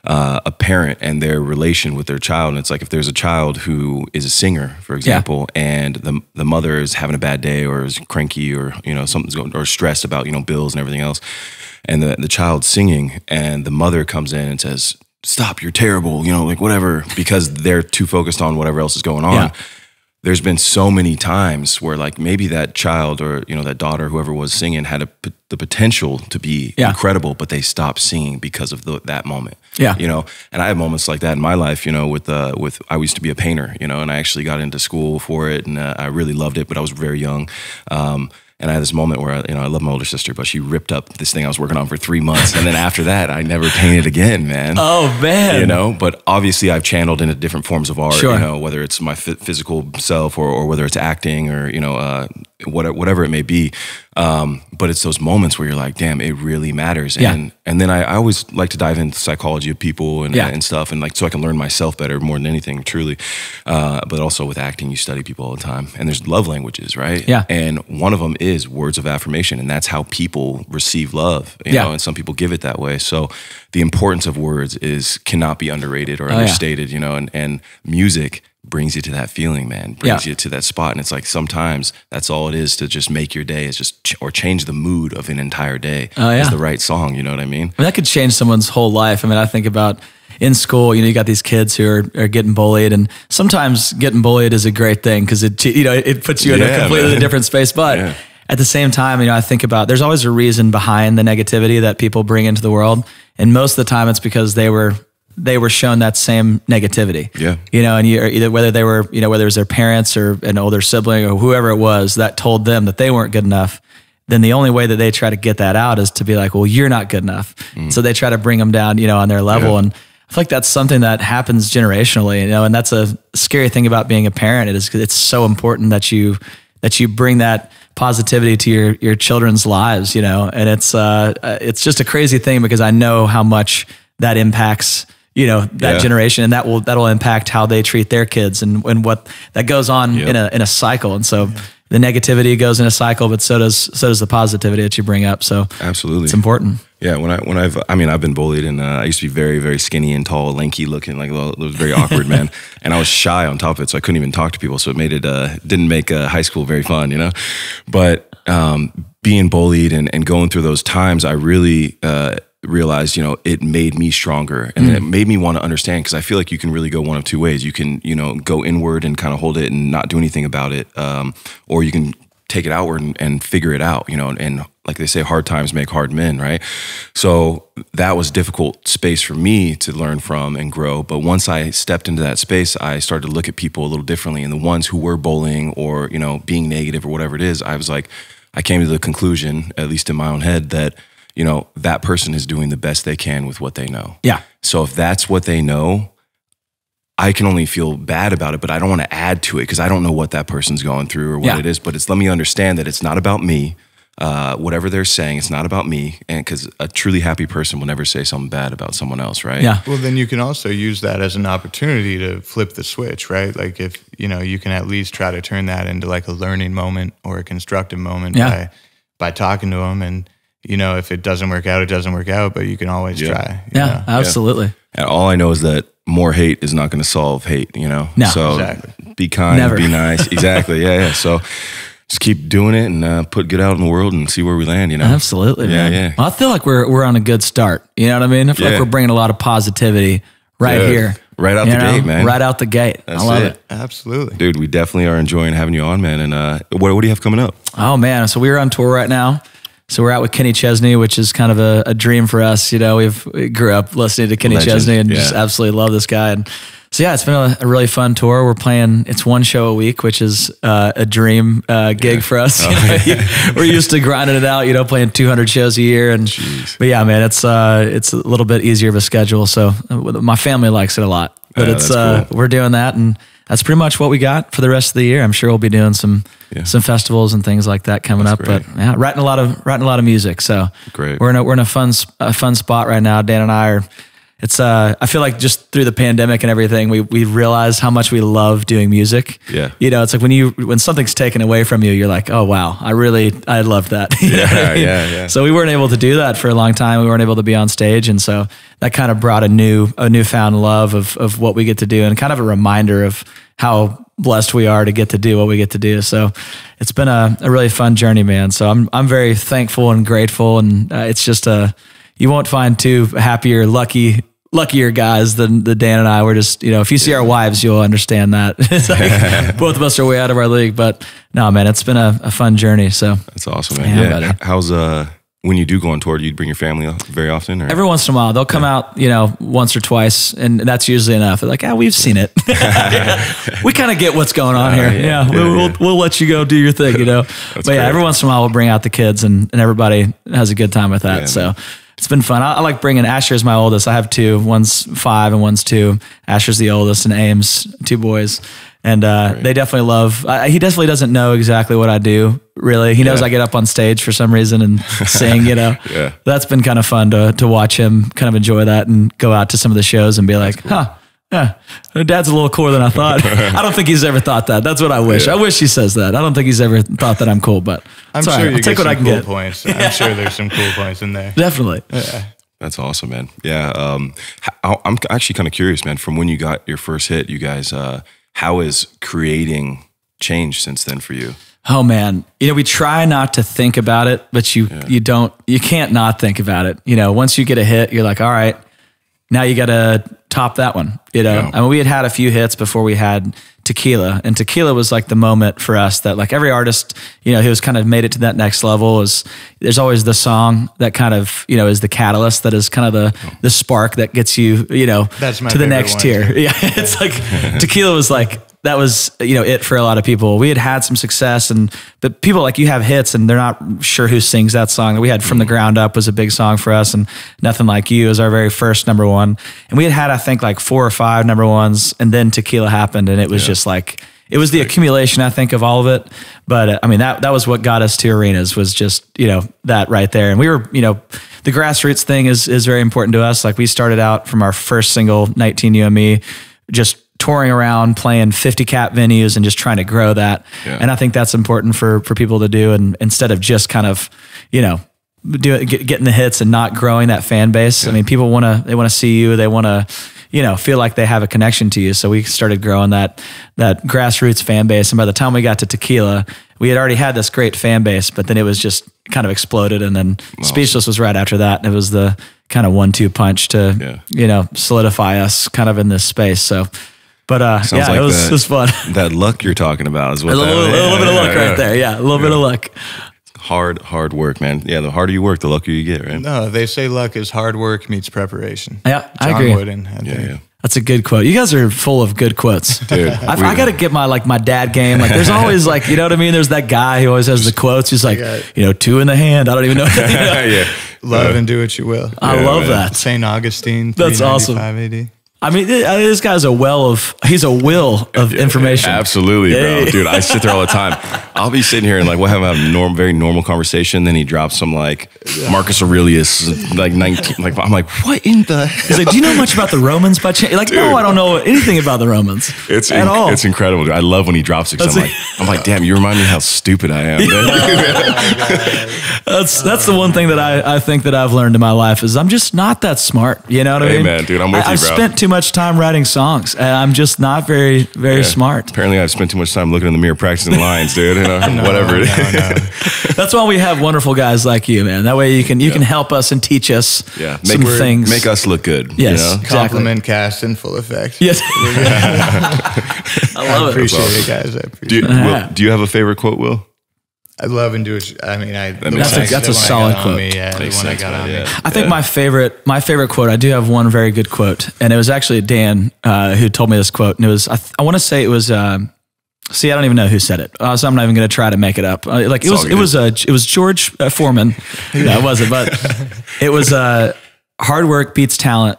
C: a parent and their relation with their child. And it's like, if there's a child who is a singer, for example, and the mother is having a bad day or is cranky or, you know, something's going, or stressed about, you know, bills and everything else, and the child's singing, and the mother comes in and says, "Stop, you're terrible," you know, like whatever, because they're too focused on whatever else is going on. There's been so many times where like maybe that child or, you know, that daughter, whoever was singing, had the potential to be incredible, but they stopped singing because of that moment. You know, and I have moments like that in my life, you know, with I used to be a painter, you know, and I actually got into school for it, and I really loved it, but I was very young. And I had this moment where I love my older sister, but she ripped up this thing I was working on for 3 months. And then after that, I never painted again, man.
A: Oh, man.
C: But obviously I've channeled into different forms of art,
A: Sure.
C: whether it's my physical self or whether it's acting or, whatever it may be. But it's those moments where you're like, damn, it really matters. And then I always like to dive into psychology of people and stuff. And like, so I can learn myself better more than anything, truly. But also with acting, you study people all the time, and there's love languages, right?
A: Yeah.
C: And one of them is words of affirmation. And that's how people receive love, you know, and some people give it that way. So the importance of words cannot be underrated or understated, and music brings you to that feeling, man, brings you to that spot. And it's like, sometimes that's all it is to just make your day, is just, or change the mood of an entire day is the right song. You know what I mean?
A: That could change someone's whole life. I mean, I think about in school, you got these kids who are getting bullied, and sometimes getting bullied is a great thing because it puts you in a completely different space. But at the same time, I think about, there's always a reason behind the negativity that people bring into the world. And most of the time it's because they were shown that same negativity.
C: Yeah.
A: And either whether they were, whether it was their parents or an older sibling or whoever it was that told them that they weren't good enough, then the only way that they try to get that out is to be like, well, you're not good enough. So they try to bring them down, on their level. And I feel like that's something that happens generationally, and that's a scary thing about being a parent. It's so important that you bring that positivity to your children's lives, and it's just a crazy thing because I know how much that impacts that generation, and that'll impact how they treat their kids and what that goes on in a cycle. And so the negativity goes in a cycle, but so does the positivity that you bring up. So
C: absolutely,
A: it's important.
C: Yeah, I've been bullied, and I used to be very, very skinny and tall, lanky looking, like it was very awkward, man. And I was shy on top of it, so I couldn't even talk to people. So it made didn't make high school very fun, But being bullied and going through those times, I really realized, it made me stronger, and it made me want to understand, because I feel like you can really go one of two ways. You can, go inward and kind of hold it and not do anything about it, or you can take it outward and figure it out, and like they say, hard times make hard men, right? So that was difficult space for me to learn from and grow. But once I stepped into that space, I started to look at people a little differently, and the ones who were bullying or, being negative or whatever it is, I came to the conclusion, at least in my own head, that that person is doing the best they can with what they know. Yeah. So if that's what they know, I can only feel bad about it, but I don't want to add to it because I don't know what that person's going through or what it is. But let me understand that it's not about me. Whatever they're saying, it's not about me. And because a truly happy person will never say something bad about someone else, right? Yeah.
D: Well, then you can also use that as an opportunity to flip the switch, right? Like if, you can at least try to turn that into like a learning moment or a constructive moment by talking to them. And, if it doesn't work out, it doesn't work out, but you can always try.
A: Yeah, absolutely.
C: And all I know is that more hate is not going to solve hate, No, so
D: exactly.
C: Be kind, be nice. Exactly. Yeah. So just keep doing it and put good out in the world and see where we land,
A: Absolutely, man.
C: Yeah.
A: Well, I feel like we're on a good start. You know what I mean? I feel like we're bringing a lot of positivity here.
C: Right out the gate, man.
A: Right out the gate. I love it.
D: Absolutely.
C: Dude, we definitely are enjoying having you on, man. And what do you have coming up?
A: Oh, man. So we're on tour right now. So we're out with Kenney Chesney, which is kind of a dream for us. We grew up listening to Kenney Chesney and just absolutely love this guy. And so, it's been a really fun tour. We're playing, it's one show a week, which is a dream gig for us. We're used to grinding it out, playing 200 shows a year. But yeah, man, it's a little bit easier of a schedule. So my family likes it a lot, but cool. We're doing that, and that's pretty much what we got for the rest of the year. I'm sure we'll be doing some festivals and things like that coming up. Great. But writing a lot of music. So great. We're in a fun spot right now. Dan and I are. It's I feel like just through the pandemic and everything, we realized how much we love doing music. Yeah. It's like when something's taken away from you, you're like, oh wow, I loved that. Yeah. So we weren't able to do that for a long time. We weren't able to be on stage, and so that kind of brought a newfound love of what we get to do, and kind of a reminder of how blessed we are to get to do what we get to do. So it's been a really fun journey, man. So I'm very thankful and grateful, and it's just you won't find two happier, luckier guys than the Dan and I. We're just, if you see our wives, you'll understand that. It's like both of us are way out of our league, but no, man, it's been a fun journey. So
C: that's awesome, man. Yeah. How's when you do go on tour, do you bring your family very often? Or?
A: Every once in a while, they'll come out, once or twice, and that's usually enough. They're like, we've seen it. We kind of get what's going on here. We'll let you go do your thing, But
C: great.
A: every once in a while, we'll bring out the kids, and everybody has a good time with that. So it's been fun. I like bringing Asher's my oldest. I have two. One's 5 and one's 2. Asher's the oldest, and Ames, 2 boys. And they definitely love, he definitely doesn't know exactly what I do, really. He knows I get up on stage for some reason and sing, That's been kind of fun to watch him kind of enjoy that and go out to some of the shows and be like, Dad's a little cooler than I thought. I don't think he's ever thought that. That's what I wish. I wish he says that. I don't think he's ever thought that I'm cool, but
D: I'm sure you get some cool points. I'm sure there's some cool points in there.
A: Definitely.
D: Yeah.
C: That's awesome, man. Yeah. I'm actually kind of curious, man, from when you got your first hit, you guys, how has creating changed since then for you?
A: Oh man, we try not to think about it, but you can't not think about it. Once you get a hit, you're like, all right, now you got to top that one. I mean, we had a few hits before we had Tequila, and Tequila was like the moment for us that like every artist, who's kind of made it to that next level there's always the song that kind of, is the catalyst that is kind of the spark that gets you,
D: That's my
A: to the next tier. Yeah. It's like Tequila was like, that was, it for a lot of people. We had some success, but people like you have hits and they're not sure who sings that song. We had From the Ground Up was a big song for us, and Nothing Like You was our very first number one. And we had I think like 4 or 5 number ones, and then Tequila happened, and it was just like, it was the accumulation, I think, of all of it. But I mean, that was what got us to arenas, was just, that right there. And we were, the grassroots thing is very important to us. Like we started out from our first single, 19 You and Me, just touring around, playing 50 cap venues and just trying to grow that. Yeah. And I think that's important for people to do. And instead of just kind of, getting the hits and not growing that fan base. Yeah. I mean, people want to see you. They want to, feel like they have a connection to you. So we started growing that grassroots fan base. And by the time we got to Tequila, we had already had this great fan base, but then it was just kind of exploded. And then Speechless was right after that. And it was the kind of 1-2 punch to, solidify us kind of in this space. So, but like it was fun.
C: That luck you're talking about is what
A: a little bit of luck right there. Yeah, a little bit of luck.
C: Hard work, man. Yeah, the harder you work, the luckier you get, right?
D: No, they say luck is hard work meets preparation.
A: Yeah, I agree.
D: Wooden, I think.
A: That's a good quote. You guys are full of good quotes.
C: Dude.
A: I got to get my dad game. Like there's always like, you know what I mean? There's that guy who always has the quotes. He's like, 2 in the hand. I don't even know.
C: Yeah.
D: Love and do what you will.
A: I love that.
D: St. Augustine,
A: that's awesome.
D: AD.
A: I mean, this guy's a will of information.
C: Absolutely, bro. Dude, I sit there all the time. I'll be sitting here and we'll have a very normal conversation. Then he drops some Marcus Aurelius, 19. I'm like, what in the hell?
A: He's like, do you know much about the Romans by chance? Like, no, I don't know anything about the Romans at all.
C: It's incredible. Dude. I love when he drops it. I'm like, damn, you remind me how stupid I am.
A: That's the one thing that I think that I've learned in my life is I'm just not that smart. You know what I mean?
C: Man, dude, I'm with you, bro.
A: I've spent too much time writing songs, and I'm just not very smart.
C: Apparently, I've spent too much time looking in the mirror practicing lines, dude. Whatever it is.
A: No. That's why we have wonderful guys like you, man. That way you can help us and teach us some things.
C: Make us look good.
A: Yes, exactly.
D: Compliment cast in full effect.
A: Yes. I love it.
D: Appreciate it, guys. I appreciate it.
C: Do you have a favorite quote, Will?
D: I love and do it. I mean,
A: that's a solid quote. I think my favorite quote, I do have one very good quote, and it was actually Dan who told me this quote, and it was, I want to say it was, see, I don't even know who said it, so I'm not even going to try to make it up. It was George Foreman. No, it wasn't, but it was hard work beats talent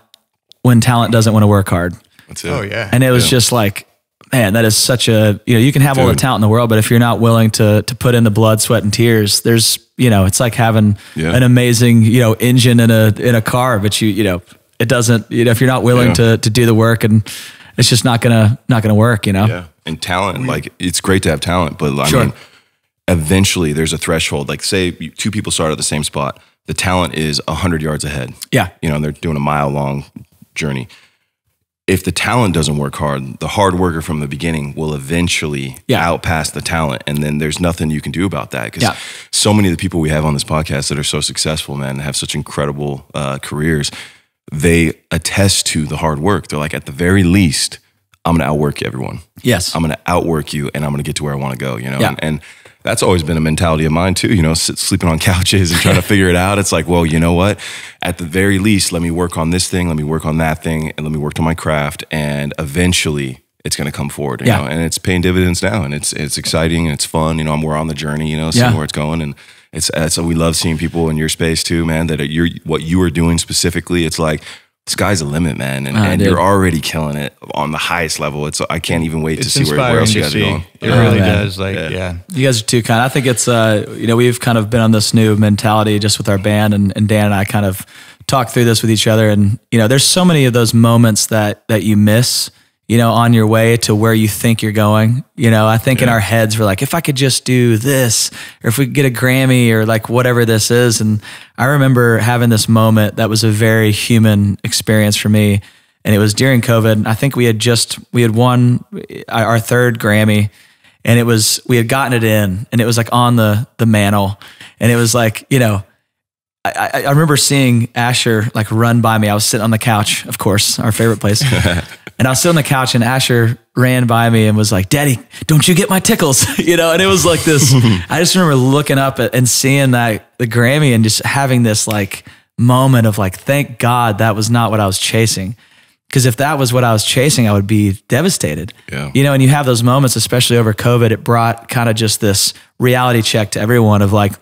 A: when talent doesn't want to work hard.
C: That's it.
D: Oh yeah.
A: And it was just like, man, that is such a, you can have all the talent in the world, but if you're not willing to put in the blood, sweat, and tears, there's, it's like having an amazing, engine in a car, but it doesn't, if you're not willing to do the work, and it's just not gonna work, Yeah.
C: And talent, it's great to have talent, but I mean, eventually there's a threshold. Like say 2 people start at the same spot, the talent is 100 yards ahead.
A: Yeah.
C: And they're doing a mile-long journey. If the talent doesn't work hard, the hard worker from the beginning will eventually outpass the talent. And then there's nothing you can do about that. Because so many of the people we have on this podcast that are so successful, man, have such incredible careers, they attest to the hard work. They're like, at the very least, I'm going to outwork everyone.
A: Yes.
C: I'm going to outwork you, and I'm going to get to where I want to go, And that's always been a mentality of mine too, you know, sleeping on couches and trying to figure it out. It's like, well, you know what? At the very least, let me work on this thing, let me work on that thing, and let me work on my craft, and eventually it's going to come forward, you know, and it's paying dividends now, and it's exciting and it's fun. You know, we're on the journey, you know, seeing where it's going, and so we love seeing people in your space too, man, that what you are doing specifically. It's like, sky's the limit, man, and you're already killing it on the highest level. I can't even wait to see where else you guys are going.
D: It really does. Like,
A: you guys are too kind. I think it's, you know, we've kind of been on this new mentality just with our band, and Dan and I kind of talk through this with each other. And, you know, there's so many of those moments that you miss, you know, on your way to where you think you're going. You know, I think in our heads, we're like, if I could just do this, or if we could get a Grammy, or like whatever this is. And I remember having this moment that was a very human experience for me. And it was during COVID. I think we had won our third Grammy, and we had gotten it in, and it was like on the mantle. And it was like, you know, I remember seeing Asher like run by me. I was sitting on the couch, of course, our favorite place. And I was sitting on the couch, and Asher ran by me and was like, "Daddy, don't you get my tickles?" You know, and it was like this, I just remember looking up and seeing the Grammy, and just having this like moment of like, thank God that was not what I was chasing. Because if that was what I was chasing, I would be devastated. Yeah. You know, and you have those moments, especially over COVID, it brought kind of just this reality check to everyone of like,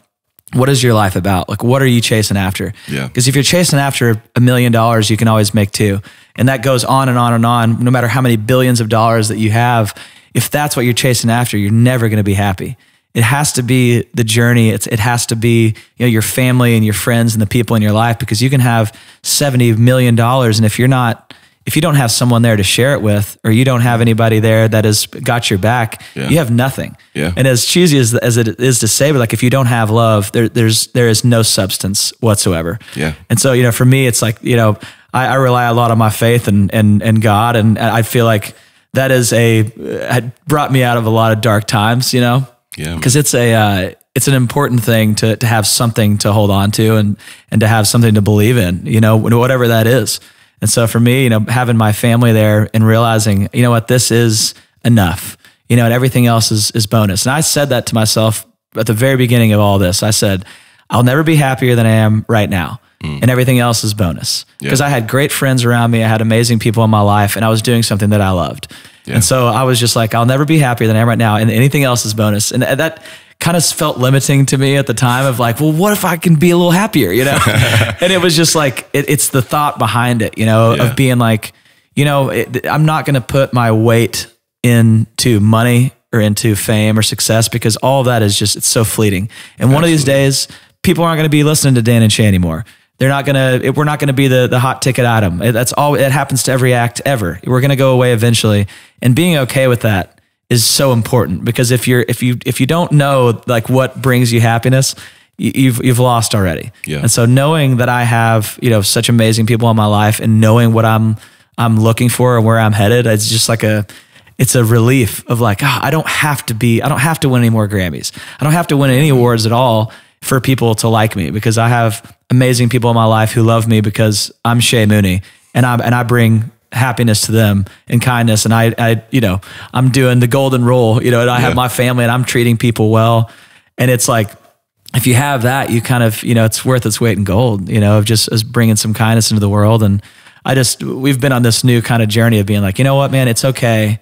A: what is your life about? Like, what are you chasing after? Yeah. Because if you're chasing after $1 million, you can always make two. And that goes on and on and on, no matter how many billions of dollars that you have. If that's what you're chasing after, you're never going to be happy. It has to be the journey. It has to be, you know, your family and your friends and the people in your life, because you can have $70 million. And if you don't have someone there to share it with, or you don't have anybody there that has got your back, you have nothing. Yeah. And as cheesy as it is to say, but like, if you don't have love, there is no substance whatsoever. Yeah. And so, you know, for me, it's like, you know, I rely a lot on my faith and God. And I feel like that had brought me out of a lot of dark times, you know, because it's an important thing to have something to hold on to, and to have something to believe in, you know, whatever that is. And so for me, you know, having my family there and realizing, you know what, this is enough, you know, and everything else is bonus. And I said that to myself at the very beginning of all this. I said, I'll never be happier than I am right now. And everything else is bonus. Because I had great friends around me. I had amazing people in my life, and I was doing something that I loved. Yeah. And so I was just like, I'll never be happier than I am right now. And anything else is bonus. And that kind of felt limiting to me at the time of like, well, what if I can be a little happier, you know? And it was just like, it's the thought behind it, you know, of being like, you know, I'm not going to put my weight into money or into fame or success, because all of that is just, it's so fleeting. And one of these days, people aren't going to be listening to Dan and Shay anymore. We're not going to be the hot ticket item. That's all. It happens to every act ever. We're going to go away eventually. And being okay with that is so important, because if you don't know like what brings you happiness, you've lost already. Yeah. And so knowing that I have, you know, such amazing people in my life, and knowing what I'm looking for and where I'm headed, it's just like it's a relief of like, I don't have to win any more Grammys. I don't have to win any awards at all for people to like me, because I have amazing people in my life who love me because I'm Shay Mooney, and I bring happiness to them and kindness. And I you know, I'm doing the golden rule, you know, and I have my family, and I'm treating people well. And it's like, if you have that, you kind of, you know, it's worth its weight in gold, you know, of just as bringing some kindness into the world. And we've been on this new kind of journey of being like, you know what, man, it's okay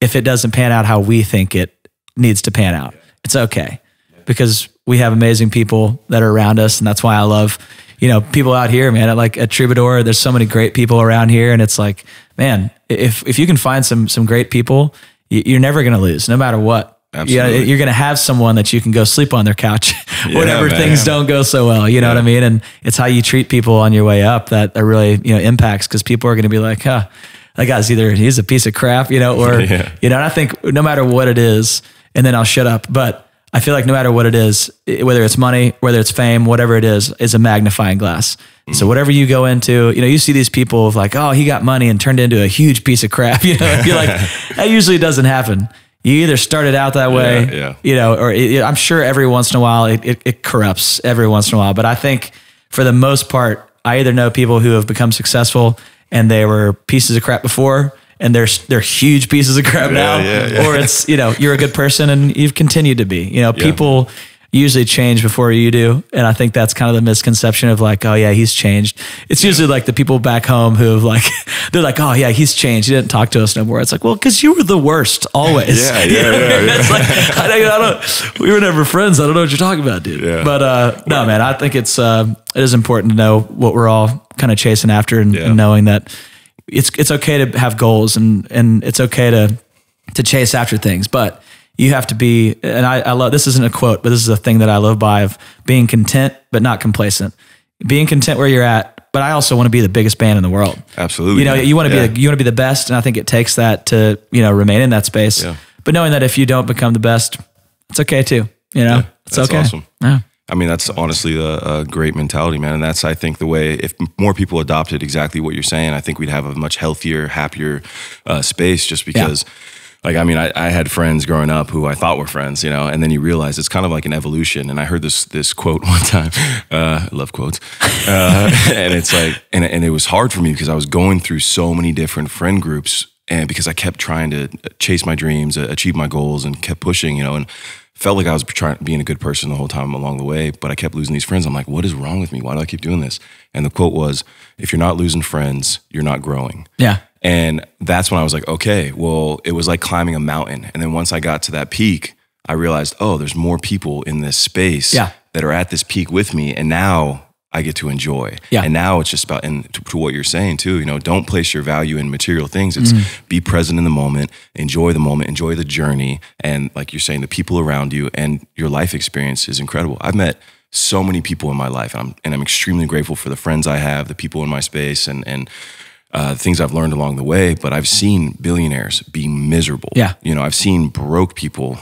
A: if it doesn't pan out how we think it needs to pan out. It's okay, because we have amazing people that are around us. And that's why I love, you know, people out here, man, at Troubadour, there's so many great people around here. And it's like, man, if you can find some great people, you're never going to lose, no matter what. Absolutely. You're going to have someone that you can go sleep on their couch whenever things don't go so well. You know what I mean? And it's how you treat people on your way up that really, you know, impacts, because people are going to be like, that guy's he's a piece of crap, you know, or, you know, and I think no matter what it is, and then I'll shut up, but I feel like no matter what it is, whether it's money, whether it's fame, whatever it is a magnifying glass. Mm-hmm. So whatever you go into, you know, you see these people of like, oh, he got money and turned into a huge piece of crap. You know, you're like, that usually doesn't happen. You either started out that way, you know, or I'm sure every once in a while it corrupts every once in a while. But I think for the most part, I either know people who have become successful and they were pieces of crap before, and they're huge pieces of crap now, or it's, you know, you're a good person and you've continued to be, you know, people usually change before you do. And I think that's kind of the misconception of like, oh yeah, he's changed. It's usually like the people back home who have like, they're like, oh yeah, he's changed. He didn't talk to us no more. It's like, well, cause you were the worst always. It's like, I don't, we were never friends. I don't know what you're talking about, dude. Yeah. But no, man, I think it is important to know what we're all kind of chasing after and knowing that it's okay to have goals and it's okay to chase after things, but you have to be, and I love, this isn't a quote, but this is a thing that I live by, of being content, but not complacent. Being content where you're at, but I also want to be the biggest band in the world.
C: Absolutely.
A: You know, you want to be the best. And I think it takes that to, you know, remain in that space, but knowing that if you don't become the best, it's okay too. You know, it's
C: that's
A: okay.
C: Awesome.
A: Yeah.
C: I mean, that's honestly a great mentality, man. And that's, I think, the way, if more people adopted exactly what you're saying, I think we'd have a much healthier, happier space, just because like, I mean, I had friends growing up who I thought were friends, you know, and then you realize it's kind of like an evolution. And I heard this quote one time, I love quotes, and it's like, and it was hard for me because I was going through so many different friend groups, and because I kept trying to chase my dreams, achieve my goals, and kept pushing, you know, and felt like I was being a good person the whole time along the way, but I kept losing these friends. I'm like, what is wrong with me? Why do I keep doing this? And the quote was, if you're not losing friends, you're not growing.
A: Yeah.
C: And that's when I was like, okay, well, it was like climbing a mountain. And then once I got to that peak, I realized, oh, there's more people in this space that are at this peak with me. And now I get to enjoy. Yeah. And now it's just about, and to what you're saying too, you know, don't place your value in material things. It's be present in the moment, enjoy the journey. And like you're saying, the people around you and your life experience is incredible. I've met so many people in my life, and I'm extremely grateful for the friends I have, the people in my space, and things I've learned along the way. But I've seen billionaires be miserable. Yeah. You know, I've seen broke people,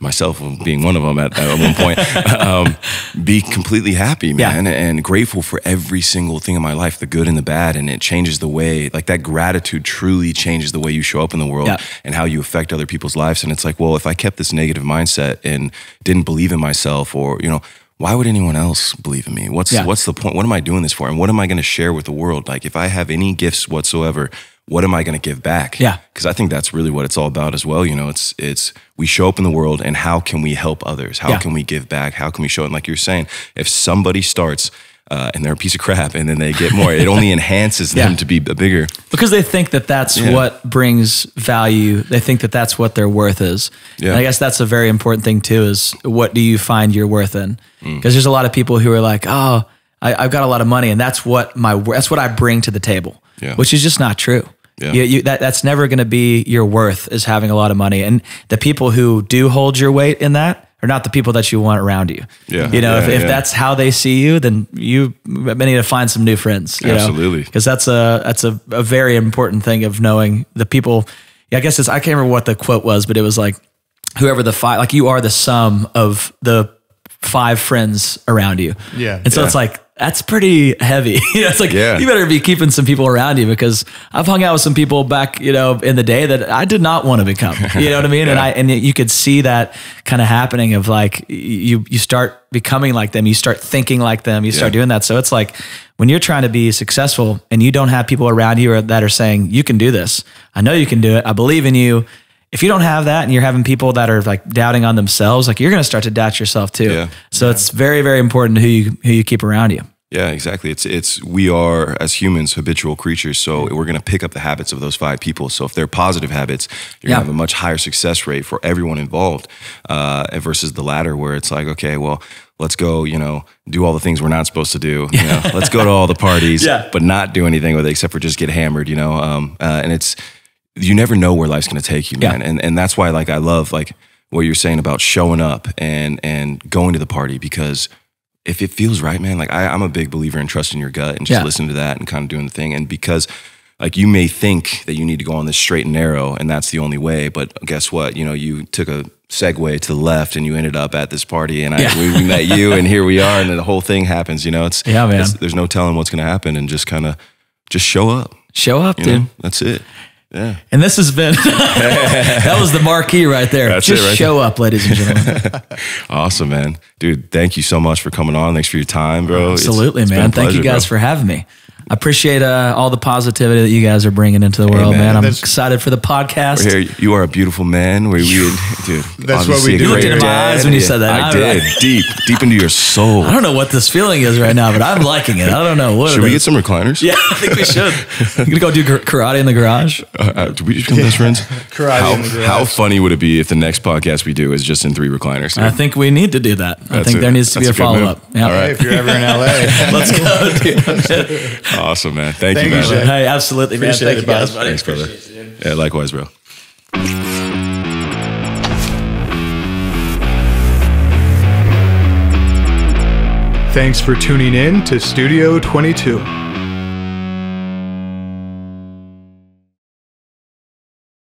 C: myself being one of them at one point, be completely happy, man, and grateful for every single thing in my life, the good and the bad. And it changes the way, like that gratitude truly changes the way you show up in the world and how you affect other people's lives. And it's like, well, if I kept this negative mindset and didn't believe in myself, or, you know, why would anyone else believe in me? What's the point? What am I doing this for? And what am I going to share with the world? Like, if I have any gifts whatsoever, what am I going to give back? Yeah. Because I think that's really what it's all about as well. You know, it's we show up in the world, and how can we help others? How can we give back? How can we show it? And like you're saying, if somebody starts and they're a piece of crap and then they get more, it only enhances them to be bigger. Because
A: they think that that's what brings value. They think that that's what their worth is. Yeah. And I guess that's a very important thing too, is what do you find your worth in? Because there's a lot of people who are like, oh, I've got a lot of money and that's what I bring to the table, which is just not true. Yeah. That's never going to be your worth, is having a lot of money. And the people who do hold your weight in that are not the people that you want around you. Yeah. You know, if that's how they see you, then you need to find some new friends. You Absolutely. Because that's a very important thing of knowing the people. I guess I can't remember what the quote was, but it was like, whoever the five, like you are the sum of the 5 friends around you. Yeah. And so it's like, that's pretty heavy. You know, it's like, you better be keeping some people around you, because I've hung out with some people back, you know, in the day that I did not want to become, you know what I mean? And you could see that kind of happening of like, you start becoming like them, you start thinking like them, you start doing that. So it's like, when you're trying to be successful and you don't have people around you that are saying, you can do this. I know you can do it. I believe in you. If you don't have that and you're having people that are like doubting on themselves, like you're going to start to doubt yourself too. Yeah. So it's very, very important who you keep around you.
C: Yeah, exactly. We are, as humans, habitual creatures. So we're going to pick up the habits of those 5 people. So if they're positive habits, you're going to have a much higher success rate for everyone involved, versus the latter, where it's like, okay, well, let's go, you know, do all the things we're not supposed to do. You know, let's go to all the parties, but not do anything with it except for just get hammered, you know? And you never know where life's going to take you, man. And that's why, like, I love like what you're saying about showing up and going to the party, because if it feels right, man, like I'm a big believer in trusting your gut and just listening to that and kind of doing the thing. And because like you may think that you need to go on this straight and narrow and that's the only way, but guess what? You know, you took a segue to the left and you ended up at this party, and we met you, and here we are, and then the whole thing happens. You know, there's no telling what's going to happen, and just kind of show up. Show up, dude. Know? That's it. Yeah.
A: And this has been, that was the marquee right there.
C: That's
A: just
C: right
A: show up, ladies and gentlemen.
C: Awesome, man. Dude, thank you so much for coming on. Thanks for your time, bro.
A: Absolutely, man. Thank you guys for having me. I appreciate all the positivity that you guys are bringing into the world, man. I'm excited for the podcast.
C: Here, you are a beautiful man. Dude,
D: that's what we do.
A: You looked into my eyes when you said that.
C: I did. Deep into your soul.
A: I don't know what this feeling is right now, but I'm liking it. I don't know what.
C: Should we get some recliners?
A: Yeah, I think we should. You gonna go do karate in the garage?
C: Do we just become best friends?
D: Karate in the garage.
C: How funny would it be if the next podcast we do is just in 3 recliners? Dude?
A: I think we need to do that. I think there needs to be a follow-up.
C: Yeah. All right.
D: Hey, if you're ever in LA,
A: let's go, dude.
C: Awesome, man. Thank you, man.
D: Shay.
A: Hey, absolutely, man.
D: Appreciate
A: Thank
D: it,
A: you guys,
D: buddy.
A: buddy.
C: Thanks, brother. Yeah, likewise, bro.
D: thanks for tuning in to Studio 22.